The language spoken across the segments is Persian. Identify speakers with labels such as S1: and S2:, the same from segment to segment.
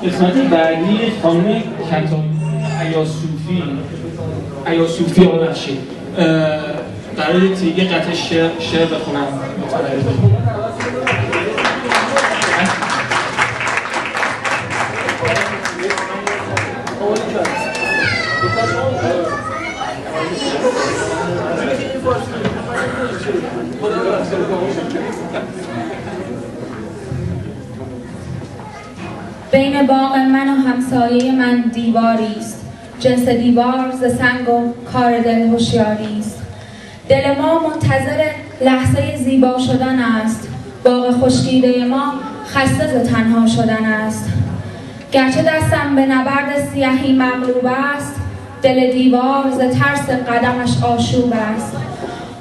S1: قسمت بعدی خانم کتابی ایاسوفی ببخشید قراره یه قطعه شعر بخونم
S2: بین باغ من و همسایه من دیواری است، جنس دیوار ز سنگ و کار دل هوشیاری است. دل ما منتظر لحظه زیبا شدن است، باغ خشکیده ما خسته ز تنها شدن است. گرچه دستم به نبرد سیاهی مغلوب است، دل دیوار ز ترس قدمش آشوب است.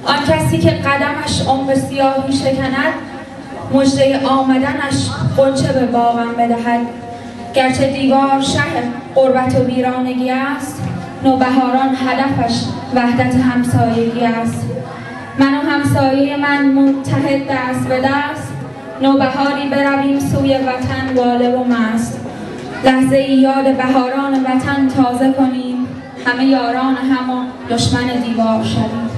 S2: آن کسی که قدمش عمق سیاهی شکند، مژده آمدنش غنچه به باغم بدهد. گرچه دیوار شه غربت و ویرانگی است، نوبهاران هدفش وحدت همسایگی است. من و همسایه من متحد دست به دست، نوبهاری برویم سوی وطن واله و مست. لحظه ای یاد بهاران وطن تازه کنیم، همه یاران هم و دشمن دیوار شویم.